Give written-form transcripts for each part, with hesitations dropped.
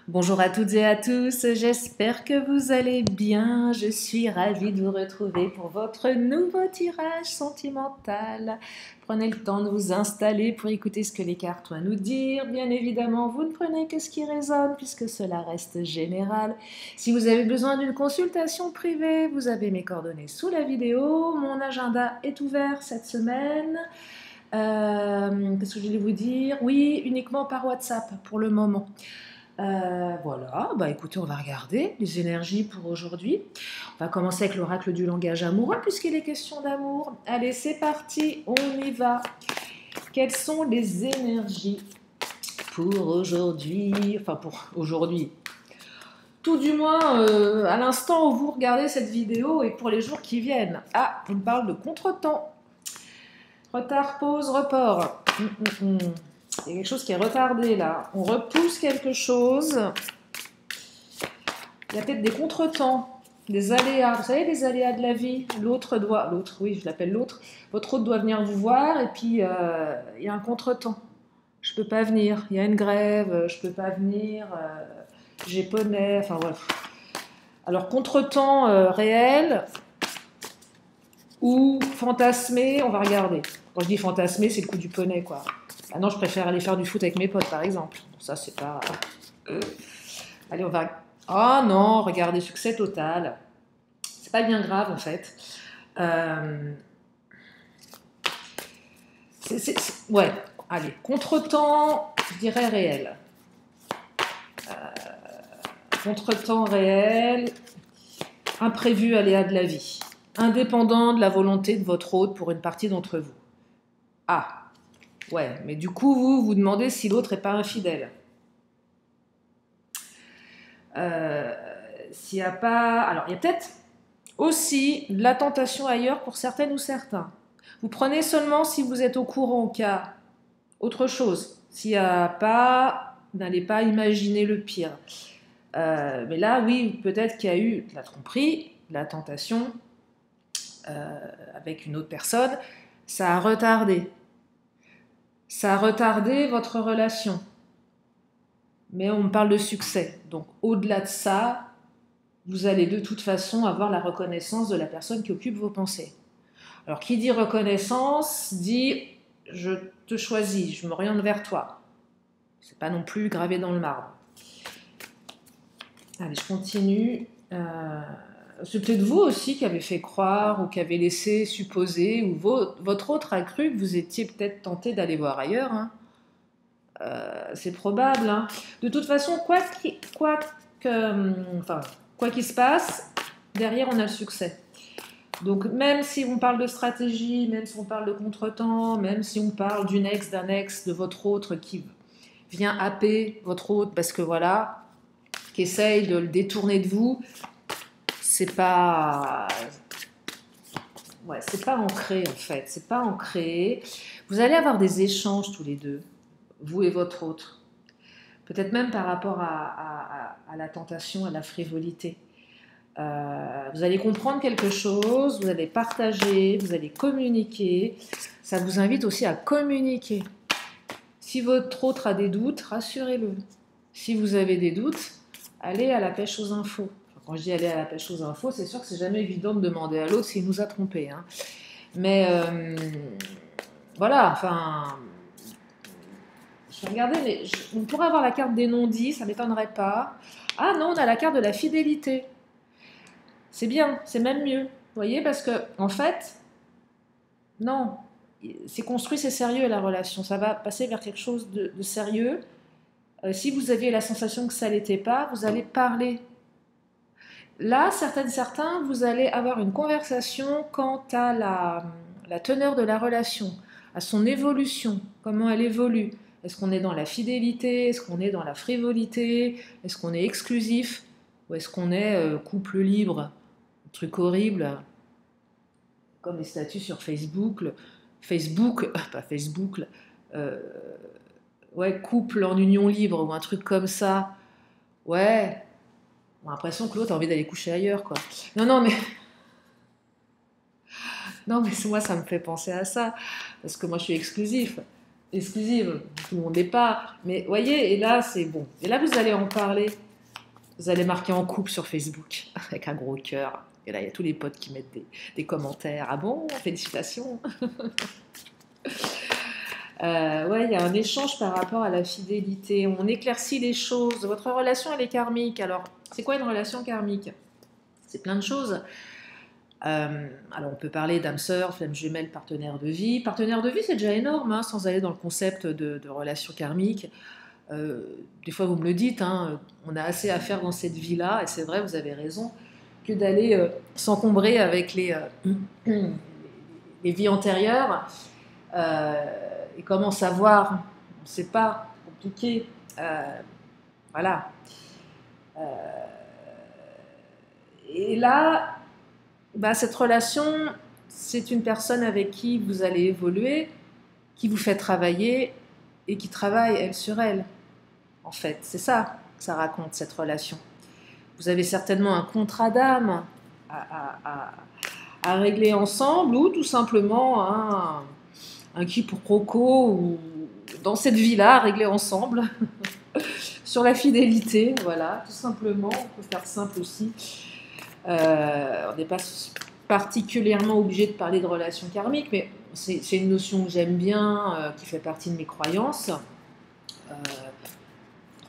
Bonjour à toutes et à tous, j'espère que vous allez bien. Je suis ravie de vous retrouver pour votre nouveau tirage sentimental. Prenez le temps de vous installer pour écouter ce que les cartes ont à nous dire. Bien évidemment, vous ne prenez que ce qui résonne puisque cela reste général. Si vous avez besoin d'une consultation privée, vous avez mes coordonnées sous la vidéo. Mon agenda est ouvert cette semaine. Qu'est-ce que je voulais vous dire? Oui, uniquement par WhatsApp pour le moment. Voilà, bah écoutez, on va regarder les énergies pour aujourd'hui. On va commencer avec l'oracle du langage amoureux, puisqu'il est question d'amour. Allez, c'est parti, on y va. Quelles sont les énergies pour aujourd'hui? Enfin, pour aujourd'hui. Tout du moins, à l'instant où vous regardez cette vidéo et pour les jours qui viennent. Ah, on parle de contretemps. Retard, pause, report. Il y a quelque chose qui est retardé là. On repousse quelque chose. Il y a peut-être des contretemps, des aléas. Vous savez, les aléas de la vie. L'autre, oui, je l'appelle l'autre. Votre autre doit venir vous voir et puis il y a un contretemps. Je peux pas venir. Il y a une grève. Je peux pas venir. J'ai poney. Enfin bref. Alors contretemps réel ou fantasmé, on va regarder. Quand je dis fantasmé, c'est le coup du poney, quoi. Ah non, je préfère aller faire du foot avec mes potes, par exemple. Ça, c'est pas... Allez, on va... Oh non, regardez, succès total. C'est pas bien grave, en fait. Ouais, allez. Contretemps, je dirais réel. Contretemps réel. Imprévu aléa de la vie. Indépendant de la volonté de votre hôte pour une partie d'entre vous. Ah, ouais, mais du coup, vous vous demandez si l'autre n'est pas infidèle. S'il n'y a pas... Alors, il y a peut-être aussi de la tentation ailleurs pour certaines ou certains. Vous prenez seulement si vous êtes au courant qu'il y a autre chose. S'il n'y a pas, n'allez pas imaginer le pire. Mais là, oui, peut-être qu'il y a eu de la tromperie, de la tentation avec une autre personne. Ça a retardé. Ça a retardé votre relation. Mais on me parle de succès. Donc, au-delà de ça, vous allez de toute façon avoir la reconnaissance de la personne qui occupe vos pensées. Alors, qui dit reconnaissance, dit je te choisis, je m'oriente vers toi. C'est pas non plus gravé dans le marbre. Allez, je continue. C'est peut-être vous aussi qui avez fait croire ou qui avez laissé supposer, ou votre autre a cru que vous étiez peut-être tenté d'aller voir ailleurs. Hein. C'est probable. Hein. De toute façon, quoi qu'il se passe, derrière on a le succès. Donc même si on parle de stratégie, même si on parle de contretemps, même si on parle d'une ex, d'un ex, de votre autre qui vient happer votre autre parce que voilà, qui essaye de le détourner de vous, c'est pas ancré en fait, c'est pas ancré. Vous allez avoir des échanges tous les deux, vous et votre autre. Peut-être même par rapport à la tentation, à la frivolité. Vous allez comprendre quelque chose, vous allez partager, vous allez communiquer. Ça vous invite aussi à communiquer. Si votre autre a des doutes, rassurez-le. Si vous avez des doutes, allez à la pêche aux infos. Enfin, quand je dis aller à la pêche aux infos, c'est sûr que c'est jamais évident de demander à l'autre s'il nous a trompés. Hein. Mais voilà, enfin... Je vais regarder, mais on pourrait avoir la carte des non-dits, ça ne m'étonnerait pas. Ah non, on a la carte de la fidélité. C'est bien, c'est même mieux. Vous voyez, parce que, en fait, non, c'est construit, c'est sérieux la relation. Ça va passer vers quelque chose de sérieux. Si vous aviez la sensation que ça ne l'était pas, vous allez parler. Là, certains, vous allez avoir une conversation quant à la teneur de la relation, à son évolution, comment elle évolue. Est-ce qu'on est dans la fidélité? Est-ce qu'on est dans la frivolité? Est-ce qu'on est exclusif? Ou est-ce qu'on est couple libre? Un truc horrible, comme les statuts sur Facebook, pas Facebook, ouais, couple en union libre ou un truc comme ça. Ouais, on a l'impression que l'autre a envie d'aller coucher ailleurs, quoi. Non, mais moi, ça me fait penser à ça, parce que moi, je suis exclusif. exclusive. Tout le monde n'est pas. Mais voyez, et là, c'est bon. Et là, vous allez en parler. Vous allez marquer en couple sur Facebook avec un gros cœur. Et là, il y a tous les potes qui mettent des commentaires. Ah bon, félicitations. Ouais, il y a un échange par rapport à la fidélité. On éclaircit les choses. Votre relation, elle est karmique. Alors, c'est quoi une relation karmique? C'est plein de choses. Alors, on peut parler d'âme sœur, flamme jumelle, partenaire de vie. Partenaire de vie, c'est déjà énorme, hein, sans aller dans le concept de relation karmique. Des fois, vous me le dites, hein, on a assez à faire dans cette vie-là, et c'est vrai, vous avez raison, que d'aller s'encombrer avec les vies antérieures. Et comment savoir? On ne sait pas, compliqué. Voilà. Et là, bah, cette relation, c'est une personne avec qui vous allez évoluer, qui vous fait travailler et qui travaille, elle, sur elle. En fait, c'est ça que ça raconte, cette relation. Vous avez certainement un contrat d'âme à régler ensemble ou tout simplement un quiproquo ou dans cette vie-là à régler ensemble sur la fidélité, voilà, tout simplement. On peut faire simple aussi. On n'est pas particulièrement obligé de parler de relations karmiques, mais c'est une notion que j'aime bien, qui fait partie de mes croyances.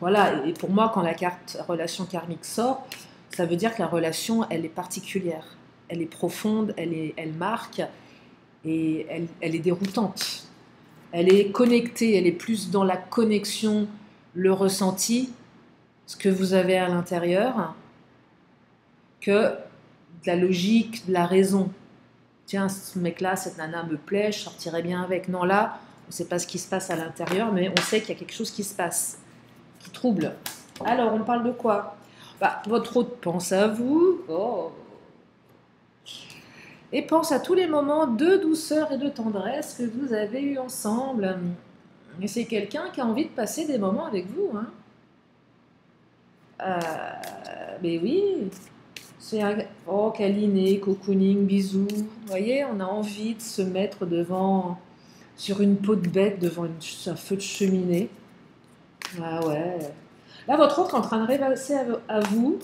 Voilà, et pour moi, quand la carte relation karmique sort, ça veut dire que la relation, elle est particulière, elle est profonde, elle marque, et elle est déroutante. Elle est connectée, elle est plus dans la connexion, le ressenti, ce que vous avez à l'intérieur, que de la logique, de la raison. Tiens, ce mec-là, cette nana me plaît, je sortirais bien avec. Non, là, on ne sait pas ce qui se passe à l'intérieur, mais on sait qu'il y a quelque chose qui se passe, qui trouble. Alors, on parle de quoi? Bah, votre hôte pense à vous. Oh. Et pense à tous les moments de douceur et de tendresse que vous avez eus ensemble. Et c'est quelqu'un qui a envie de passer des moments avec vous. Hein. Mais oui, c'est un... Oh, câliné, cocooning, bisous. Vous voyez, on a envie de se mettre devant, sur une peau de bête, devant un feu de cheminée. Ah ouais. Là, votre autre est en train de rêvasser à vous.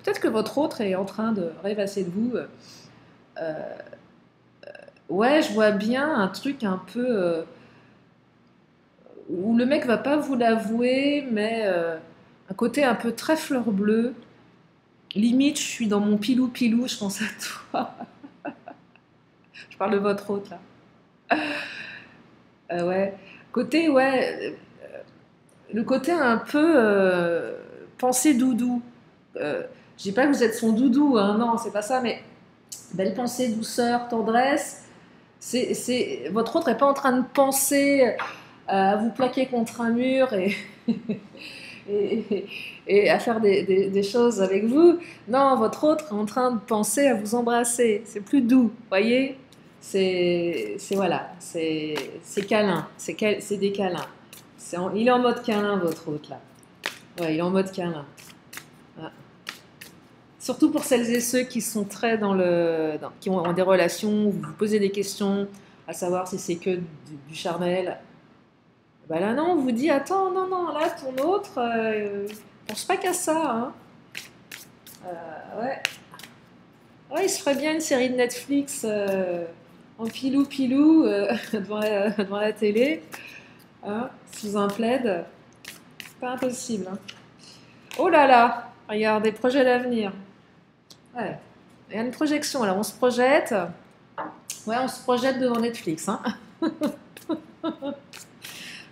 Peut-être que votre autre est en train de rêvasser de vous. Ouais, je vois bien un truc un peu où le mec va pas vous l'avouer, mais un côté un peu très fleur bleue. Limite, je suis dans mon pilou-pilou, je pense à toi. Je parle de votre hôte, là. Ouais. Côté, ouais, le côté un peu pensée doudou. Je dis pas que vous êtes son doudou, hein, non, c'est pas ça, mais belle pensée, douceur, tendresse. Votre autre n'est pas en train de penser à vous plaquer contre un mur et, et à faire des choses avec vous. Non, votre autre est en train de penser à vous embrasser. C'est plus doux, voyez? Voilà, c'est câlin, c'est des câlins. Il est en mode câlin, votre autre, là. Ouais, il est en mode câlin. Ouais. Surtout pour celles et ceux qui sont très qui ont des relations, où vous vous posez des questions, à savoir si c'est que du charnel. Ben là, non, on vous dit, attends, non, non, là, ton autre, pense pas qu'à ça. Hein. Ouais. Ouais, il se ferait bien une série de Netflix en pilou-pilou devant la télé, hein, sous un plaid. Pas impossible. Hein. Oh là là, regardez, projet d'avenir. Ouais. Il y a une projection, alors on se projette. Ouais, on se projette devant Netflix. Hein.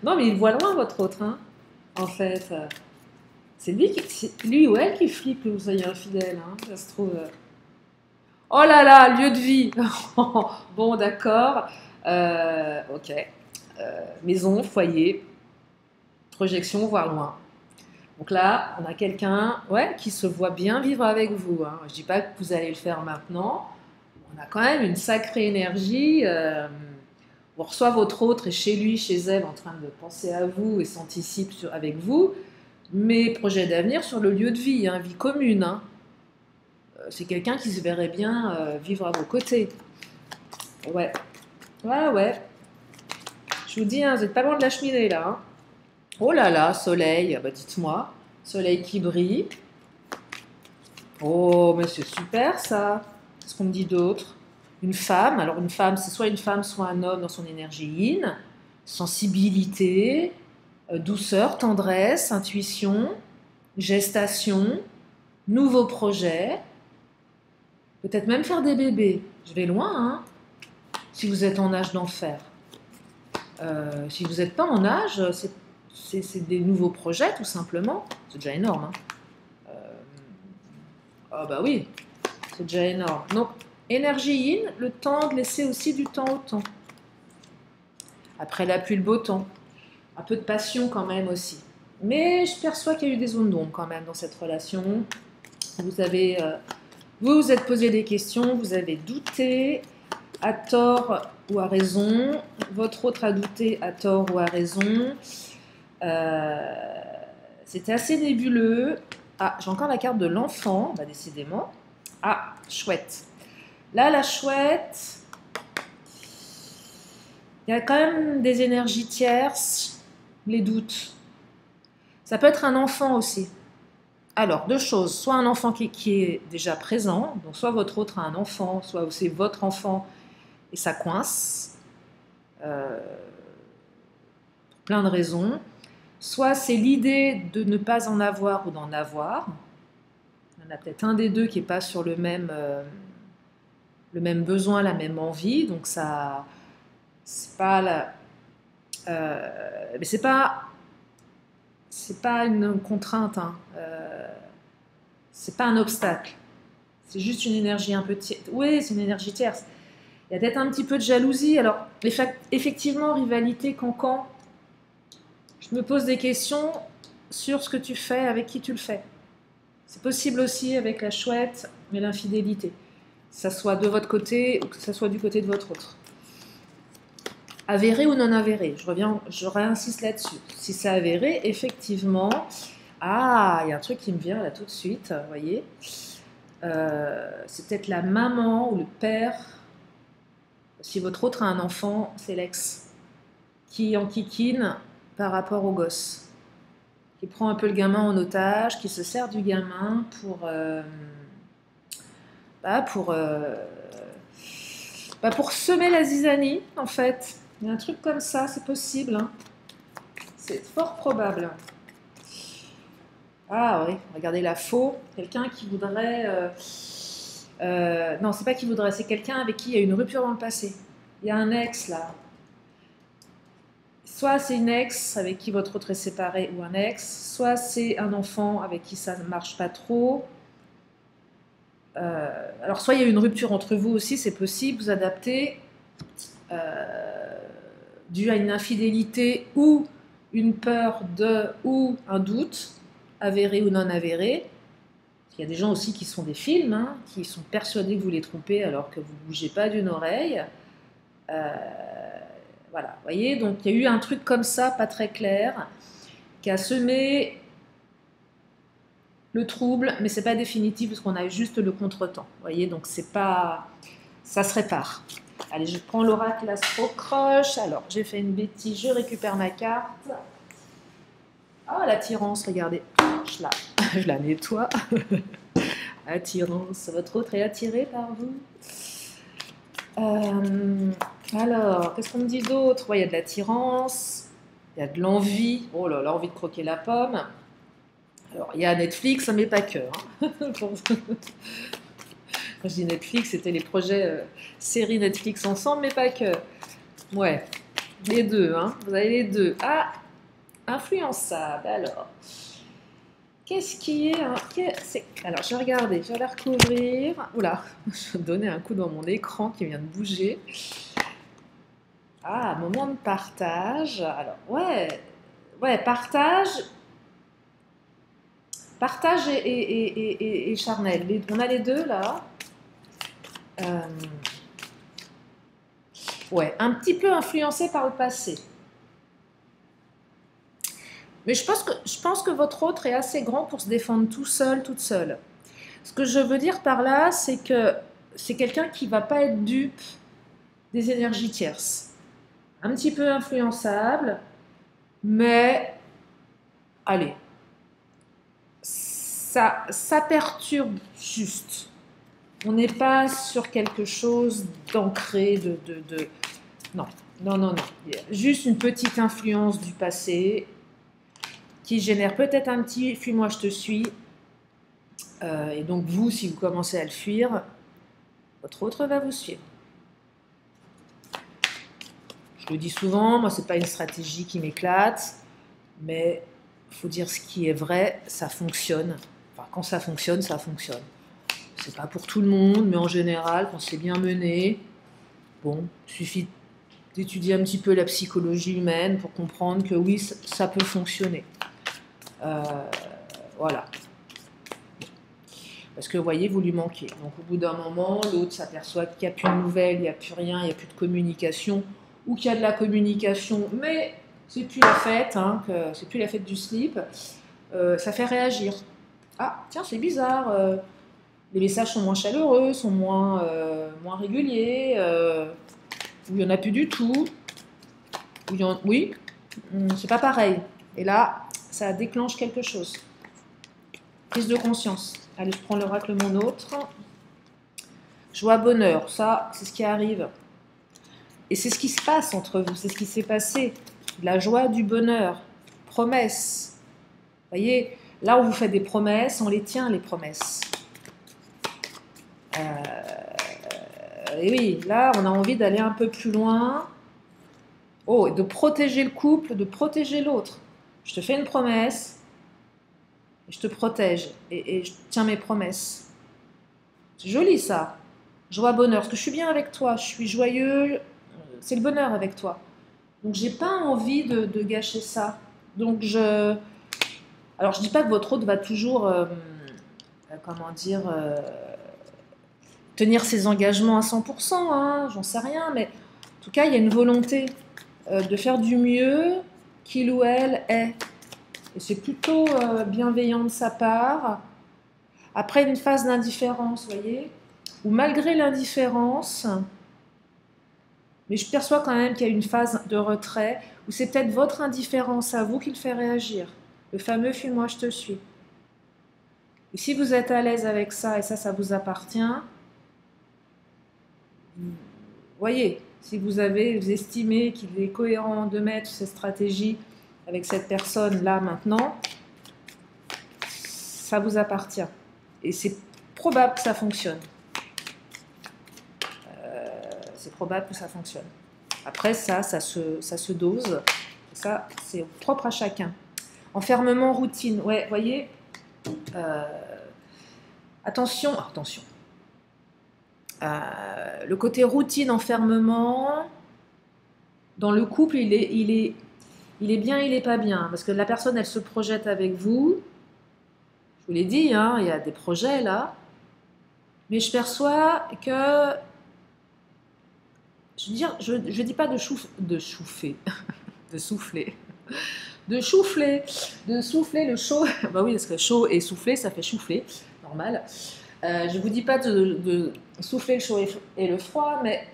Non, mais il voit loin, votre autre, hein, en fait. C'est lui ou elle qui flippe que vous soyez infidèle, hein, ça se trouve. Oh là là, lieu de vie. Bon, d'accord. Ok. Maison, foyer, projection, voir loin. Donc là, on a quelqu'un qui se voit bien vivre avec vous. Hein. Je ne dis pas que vous allez le faire maintenant. On a quand même une sacrée énergie. On reçoit votre autre et chez lui, chez elle, en train de penser à vous et s'anticipe avec vous. Mais projet d'avenir sur le lieu de vie, hein, vie commune. Hein. C'est quelqu'un qui se verrait bien vivre à vos côtés. Ouais. Ouais, ouais. Je vous dis, hein, vous n'êtes pas loin de la cheminée là. Hein. Oh là là, soleil, bah dites-moi. Soleil qui brille. Oh, mais c'est super ça. Qu'est-ce qu'on me dit d'autre? Une femme, alors une femme, c'est soit une femme, soit un homme dans son énergie yin. Sensibilité, douceur, tendresse, intuition, gestation, nouveaux projets. Peut-être même faire des bébés. Je vais loin, hein, si vous êtes en âge d'en faire. Si vous n'êtes pas en âge, c'est des nouveaux projets, tout simplement. C'est déjà énorme. Hein. Ah bah oui, c'est déjà énorme. Donc, énergie yin, le temps de laisser aussi du temps au temps. Après la pluie, le beau temps. Un peu de passion quand même aussi. Mais je perçois qu'il y a eu des zones d'ombre quand même dans cette relation. Vous avez, vous vous êtes posé des questions, vous avez douté, à tort ou à raison. Votre autre a douté à tort ou à raison. C'était assez nébuleux. Ah, j'ai encore la carte de l'enfant, bah, décidément. Ah, chouette. Là, la chouette, il y a quand même des énergies tierces, les doutes. Ça peut être un enfant aussi. Alors, deux choses. Soit un enfant qui est déjà présent, donc soit votre autre a un enfant, soit c'est votre enfant et ça coince. Pour plein de raisons. Soit c'est l'idée de ne pas en avoir ou d'en avoir. Il y en a peut-être un des deux qui n'est pas sur le même besoin, la même envie. Donc ça, c'est pas mais c'est pas une contrainte. Hein. C'est pas un obstacle. C'est juste une énergie un peu tierce. Oui, c'est une énergie tierce. Il y a peut-être un petit peu de jalousie. Alors, effectivement, rivalité, cancan. Je me pose des questions sur ce que tu fais, avec qui tu le fais. C'est possible aussi avec la chouette et l'infidélité. Que ça soit de votre côté ou que ça soit du côté de votre autre. Avéré ou non avéré, je réinsiste là-dessus. Si c'est avéré, effectivement, il y a un truc qui me vient là tout de suite, vous voyez. C'est peut-être la maman ou le père. Si votre autre a un enfant, c'est l'ex qui enquiquine par rapport au gosse, qui prend un peu le gamin en otage, qui se sert du gamin pour semer la zizanie, en fait. Il y a un truc comme ça, c'est possible. Hein. C'est fort probable. Ah oui, regardez la faux. Quelqu'un qui voudrait... non, c'est pas qui voudrait, c'est quelqu'un avec qui il y a eu une rupture dans le passé. Il y a un ex, là. Soit c'est une ex avec qui votre autre est séparé ou un ex, soit c'est un enfant avec qui ça ne marche pas trop. Alors soit il y a eu une rupture entre vous aussi, c'est possible, vous adaptez dû à une infidélité ou une peur ou un doute, avéré ou non avéré. Il y a des gens aussi qui sont des films, hein, qui sont persuadés que vous les trompez alors que vous ne bougez pas d'une oreille. Voilà, vous voyez, donc il y a eu un truc comme ça, pas très clair, qui a semé le trouble, mais c'est pas définitif parce qu'on a juste le contretemps. Vous voyez, donc c'est pas, ça se répare. Allez, je prends l'oracle Astro-Croche. Alors, j'ai fait une bêtise, je récupère ma carte. Ah, l'attirance, regardez. Je la nettoie. Attirance, votre autre est attiré par vous. Alors, qu'est-ce qu'on me dit d'autre? Ouais, il y a de l'attirance, il y a de l'envie. Oh là là, envie de croquer la pomme. Alors, il y a Netflix, mais pas que. Hein. Quand je dis Netflix, c'était les projets séries Netflix ensemble, mais pas que. Ouais, les deux, hein. Vous avez les deux. Ah, influençable, alors. Qu'est-ce qui est, alors, je vais regarder, je vais la recouvrir. Oula, je vais donner un coup dans mon écran qui vient de bouger. Ah, moment de partage. Alors, ouais, partage et charnel. On a les deux, là. Ouais, un petit peu influencé par le passé. Mais je pense que votre autre est assez grand pour se défendre tout seul, toute seule. Ce que je veux dire par là, c'est que c'est quelqu'un qui ne va pas être dupe des énergies tierces. un petit peu influençable, mais allez, ça perturbe juste. On n'est pas sur quelque chose d'ancré, Non, non, non, non. Il y a juste une petite influence du passé qui génère peut-être un petit « fuis-moi, je te suis ». Et donc vous, si vous commencez à le fuir, votre autre va vous suivre. Je le dis souvent, moi c'est pas une stratégie qui m'éclate, mais il faut dire ce qui est vrai, ça fonctionne. Enfin, quand ça fonctionne, ça fonctionne. C'est pas pour tout le monde, mais en général, quand c'est bien mené, bon, il suffit d'étudier un petit peu la psychologie humaine pour comprendre que oui, ça peut fonctionner. Voilà. Parce que vous voyez, vous lui manquez. Donc au bout d'un moment, l'autre s'aperçoit qu'il n'y a plus de nouvelles, il n'y a plus rien, il n'y a plus de communication, ou qu'il y a de la communication, mais c'est plus la fête, hein, c'est plus la fête du slip. Ça fait réagir. Ah, tiens, c'est bizarre. Les messages sont moins chaleureux, sont moins réguliers, ou il n'y en a plus du tout. Oui, c'est pas pareil. Et là, ça déclenche quelque chose. Prise de conscience. Allez, je prends l'oracle mon autre. Joie, bonheur, ça, c'est ce qui arrive. Et c'est ce qui se passe entre vous, c'est ce qui s'est passé. La joie, du bonheur, promesses. Vous voyez, là où vous faites des promesses, on les tient, les promesses. Et oui, là, on a envie d'aller un peu plus loin. Oh, et de protéger le couple, de protéger l'autre. Je te fais une promesse, et je te protège, et je tiens mes promesses. C'est joli ça. Joie, bonheur, parce que je suis bien avec toi, je suis joyeux, c'est le bonheur avec toi. Donc j'ai pas envie de gâcher ça. Donc alors je dis pas que votre autre va toujours, tenir ses engagements à 100%, hein, j'en sais rien, mais en tout cas il y a une volonté de faire du mieux qu'il ou elle est. Et c'est plutôt bienveillant de sa part. Après une phase d'indifférence, vous voyez, ou malgré l'indifférence, mais je perçois quand même qu'il y a une phase de retrait, où c'est peut-être votre indifférence à vous qui le fait réagir. Le fameux « fuis-moi, je te suis ». Et si vous êtes à l'aise avec ça, et ça vous appartient, voyez, si vous estimez qu'il est cohérent de mettre cette stratégie avec cette personne-là maintenant, ça vous appartient. Et c'est probable que ça fonctionne. C'est probable que ça fonctionne. Après, ça se dose. Ça, c'est propre à chacun. Enfermement, routine. Ouais, voyez, attention. Le côté routine, enfermement, dans le couple, il est bien, il est pas bien. Parce que la personne, elle se projette avec vous. Je vous l'ai dit, hein, il y a des projets là. Mais je perçois que... Je dis pas de souffler, de souffler le chaud. Bah oui, parce que chaud et souffler, ça fait souffler, normal. Je vous dis pas de souffler le chaud et le froid, mais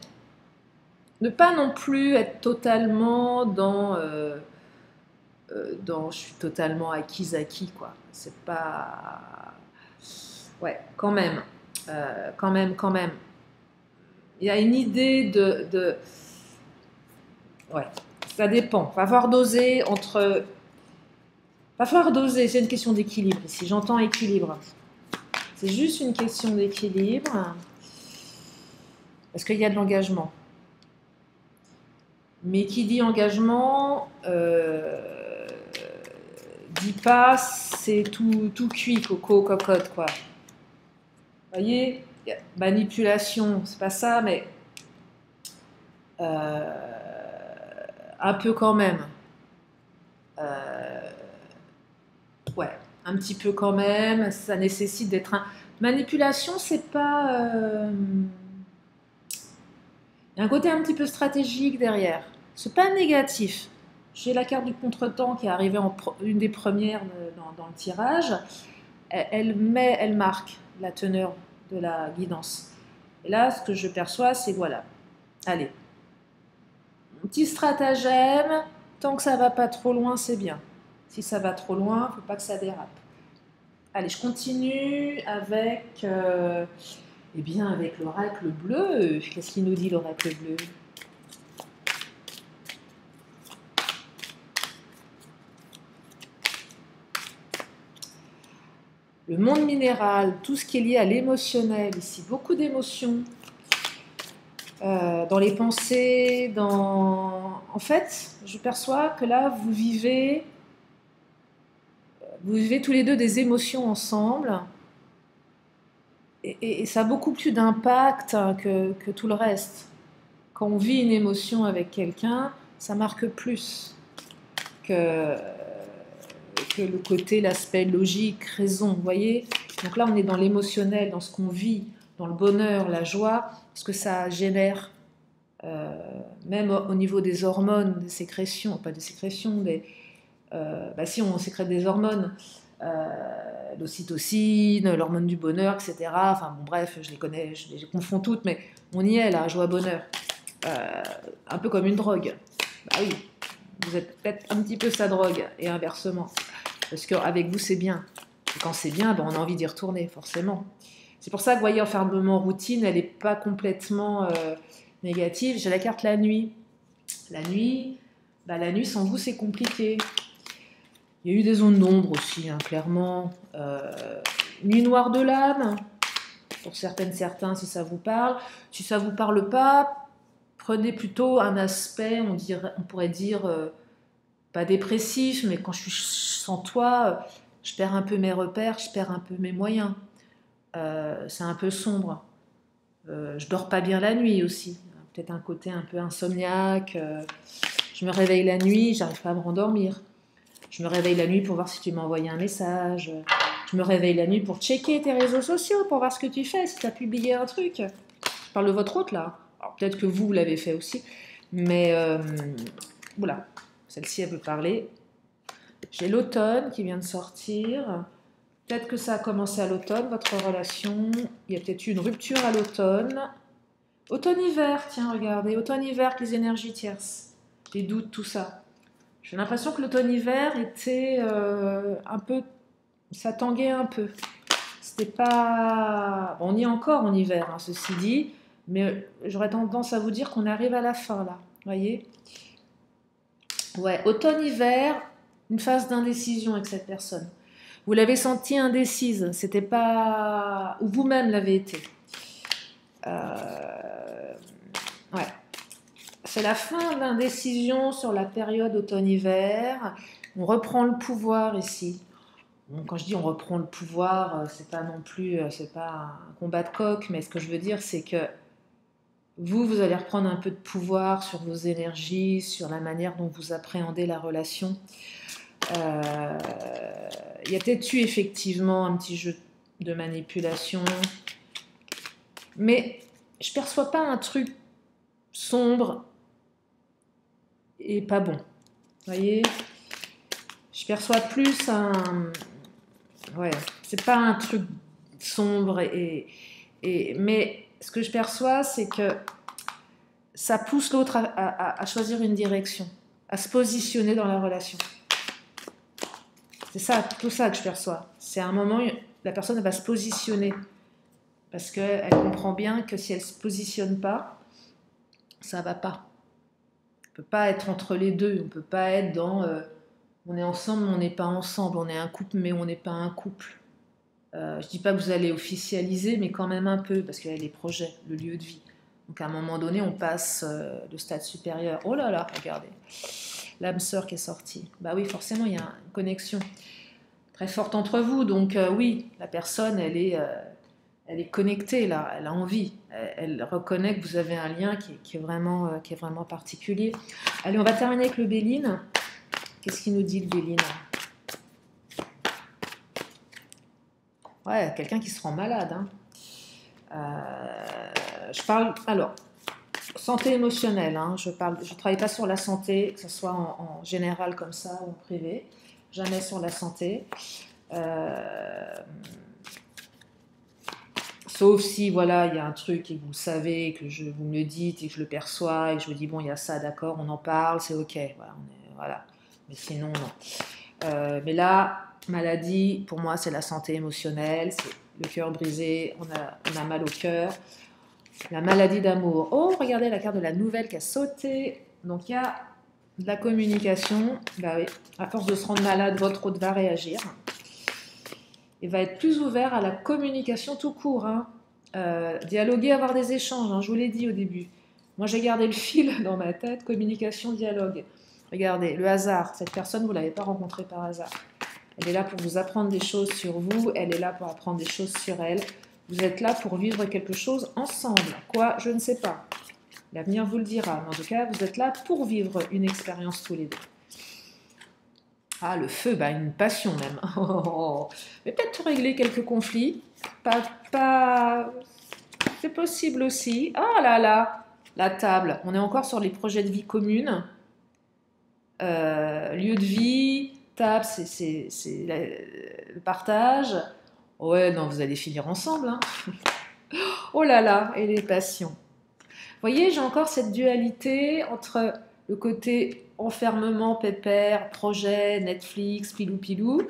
ne pas non plus être totalement dans je suis totalement acquis, quoi. C'est pas... Ouais, quand même. Il y a une idée ouais, ça dépend. Va falloir doser entre... Va falloir doser, c'est une question d'équilibre ici. J'entends équilibre. C'est juste une question d'équilibre. Parce qu'il y a de l'engagement. Mais qui dit engagement, dit pas c'est tout cuit, coco, cocotte, quoi. Vous voyez, manipulation, c'est pas ça, mais un peu quand même. Ouais, un petit peu quand même. Ça nécessite d'être un... Manipulation, c'est pas... Il y a un côté un petit peu stratégique derrière. C'est pas négatif. J'ai la carte du contretemps qui est arrivée une des premières dans le tirage. Elle marque la teneur de la guidance. Et là, ce que je perçois, c'est voilà. Allez, Petit stratagème, tant que ça va pas trop loin, c'est bien. Si ça va trop loin, faut pas que ça dérape. Allez, je continue avec, eh bien, avec l'oracle bleu. Qu'est-ce qu'il nous dit l'oracle bleu? Le monde minéral, tout ce qui est lié à l'émotionnel, ici, beaucoup d'émotions, dans les pensées, En fait, je perçois que là, vous vivez tous les deux des émotions ensemble, et ça a beaucoup plus d'impact que tout le reste. Quand on vit une émotion avec quelqu'un, ça marque plus que le côté, l'aspect logique, raison, vous voyez. Donc là, on est dans l'émotionnel, dans ce qu'on vit, dans le bonheur, la joie, ce que ça génère, même au niveau des hormones, des sécrétions, pas des sécrétions, si on sécrète des hormones, l'ocytocine, l'hormone du bonheur, etc. Enfin bon, bref, je les connais, je les confonds toutes, mais on y est là, joie-bonheur. Un peu comme une drogue. Bah oui, vous êtes peut-être un petit peu sa drogue, et inversement. Parce qu'avec vous, c'est bien. Et quand c'est bien, on a envie d'y retourner, forcément. C'est pour ça que, vous voyez, enfermement routine, elle n'est pas complètement négative. J'ai la carte la nuit. La nuit, sans vous, c'est compliqué. Il y a eu des zones d'ombre aussi, clairement. Nuit noire de l'âme, pour certains, si ça vous parle. Si ça ne vous parle pas, prenez plutôt un aspect, on pourrait dire, pas dépressif, mais quand je suis sans toi, je perds un peu mes repères, je perds un peu mes moyens. C'est un peu sombre. Je dors pas bien la nuit aussi. Peut-être un côté un peu insomniaque. Je me réveille la nuit, j'arrive pas à me rendormir. Je me réveille la nuit pour voir si tu m'as envoyé un message. Je me réveille la nuit pour checker tes réseaux sociaux, pour voir ce que tu fais, si tu as publié un truc. Je parle de votre hôte là. Alors peut-être que vous l'avez fait aussi. Mais voilà, celle-ci elle peut parler. J'ai l'automne qui vient de sortir. Peut-être que ça a commencé à l'automne, votre relation. Il y a peut-être eu une rupture à l'automne. Automne-hiver, tiens, regardez. Automne-hiver, les énergies tierces. Les doutes, tout ça. J'ai l'impression que l'automne-hiver était un peu... Ça tanguait un peu. C'était pas... On y est encore en hiver, ceci dit. Mais j'aurais tendance à vous dire qu'on arrive à la fin, là. Vous voyez? Ouais, automne-hiver, une phase d'indécision avec cette personne. Vous l'avez sentie indécise, c'était pas... ou vous-même l'avez été. Ouais. C'est la fin de l'indécision sur la période automne-hiver. On reprend le pouvoir ici. Bon, quand je dis on reprend le pouvoir, c'est pas non plus, c'est pas un combat de coq, mais ce que je veux dire, c'est que vous allez reprendre un peu de pouvoir sur vos énergies, sur la manière dont vous appréhendez la relation. Il y a peut-être eu effectivement un petit jeu de manipulation, mais je perçois pas un truc sombre et pas bon. Vous voyez, je perçois plus un... Ouais, c'est pas un truc sombre mais ce que je perçois, c'est que ça pousse l'autre à choisir une direction, à se positionner dans la relation. C'est ça, tout ça que je perçois. C'est à un moment, la personne va se positionner parce qu'elle comprend bien que si elle ne se positionne pas, ça ne va pas. On ne peut pas être entre les deux. On ne peut pas être dans on est ensemble, mais on n'est pas ensemble. On est un couple, mais on n'est pas un couple. Je ne dis pas que vous allez officialiser, mais quand même un peu, parce qu'il y a les projets, le lieu de vie. Donc à un moment donné, on passe de stade supérieur. Oh là là, regardez, l'âme sœur qui est sortie. Bah oui, forcément, il y a une connexion très forte entre vous. Donc oui, la personne, elle est connectée là, elle a envie. Elle reconnaît que vous avez un lien qui est vraiment particulier. Allez, on va terminer avec le Béline. Qu'est-ce qu'il nous dit le Béline? Ouais, quelqu'un qui se rend malade. Je parle, alors, santé émotionnelle. Je ne travaille pas sur la santé, que ce soit en général comme ça ou en privé. Jamais sur la santé. Sauf si, voilà, il y a un truc et que vous le savez, que vous me le dites et que je le perçois et que je vous dis, bon, il y a ça, d'accord, on en parle, c'est ok. Voilà, voilà. Mais sinon, non. Mais là, maladie, pour moi, c'est la santé émotionnelle, c'est le cœur brisé, on a mal au cœur. La maladie d'amour. Oh, regardez la carte de la nouvelle qui a sauté. Donc, il y a de la communication. Bah oui, à force de se rendre malade, votre hôte va réagir. Il va être plus ouvert à la communication tout court. Hein. Dialoguer, avoir des échanges, hein, je vous l'ai dit au début. Moi, j'ai gardé le fil dans ma tête, communication, dialogue. Regardez, le hasard, cette personne, vous ne l'avez pas rencontrée par hasard. Elle est là pour vous apprendre des choses sur vous, elle est là pour apprendre des choses sur elle. Vous êtes là pour vivre quelque chose ensemble. Quoi, je ne sais pas. L'avenir vous le dira. Mais en tout cas, vous êtes là pour vivre une expérience tous les deux. Ah, le feu, bah, une passion même. Mais peut-être régler quelques conflits. C'est possible aussi. Oh là là, la table. On est encore sur les projets de vie communes. Lieu de vie, table, c'est le partage. Ouais, non, vous allez finir ensemble. Hein. Oh là là, et les passions. Vous voyez, j'ai encore cette dualité entre le côté enfermement, pépère, projet, Netflix, pilou-pilou,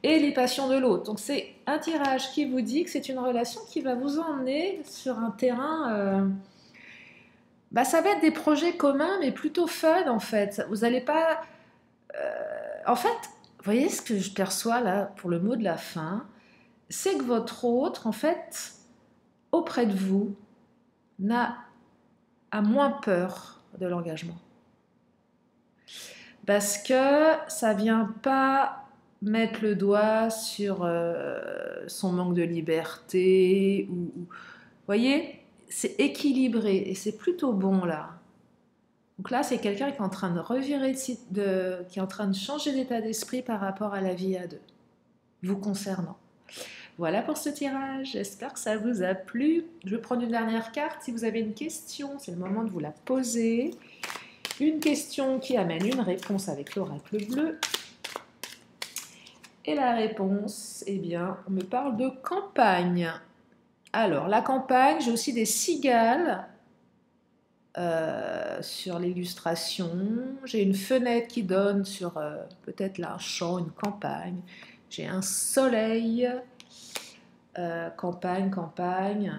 et les passions de l'autre. Donc c'est un tirage qui vous dit que c'est une relation qui va vous emmener sur un terrain... bah, ça va être des projets communs, mais plutôt fun en fait. Vous n'allez pas... en fait, vous voyez ce que je perçois là pour le mot de la fin, c'est que votre autre, en fait, auprès de vous, a moins peur de l'engagement. Parce que ça vient pas mettre le doigt sur son manque de liberté. Vous voyez, c'est équilibré et c'est plutôt bon là. Donc là, c'est quelqu'un qui est en train de revirer, qui est en train de changer d'état d'esprit par rapport à la vie à deux, vous concernant. Voilà pour ce tirage, j'espère que ça vous a plu. Je vais prendre une dernière carte. Si vous avez une question, c'est le moment de vous la poser. Une question qui amène une réponse avec l'oracle bleu. Et la réponse, eh bien, on me parle de campagne. Alors, la campagne, j'ai aussi des cigales sur l'illustration. J'ai une fenêtre qui donne sur peut-être là un champ, une campagne. J'ai un soleil... campagne.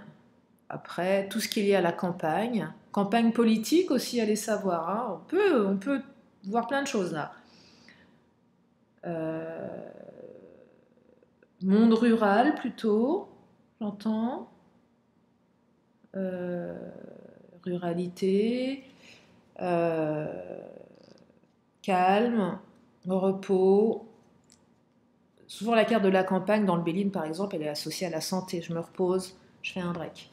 Après, tout ce qui est lié à la campagne. Campagne politique aussi, allez savoir. Hein. On peut voir plein de choses là. Monde rural plutôt, j'entends. Ruralité. Calme. Repos. Souvent, la carte de la campagne, dans le Béline, par exemple, elle est associée à la santé. Je me repose, je fais un break.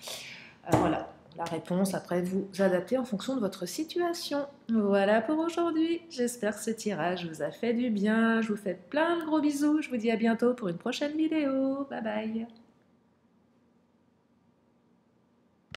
Voilà, la réponse. Après, vous adaptez en fonction de votre situation. Voilà pour aujourd'hui. J'espère que ce tirage vous a fait du bien. Je vous fais plein de gros bisous. Je vous dis à bientôt pour une prochaine vidéo. Bye bye.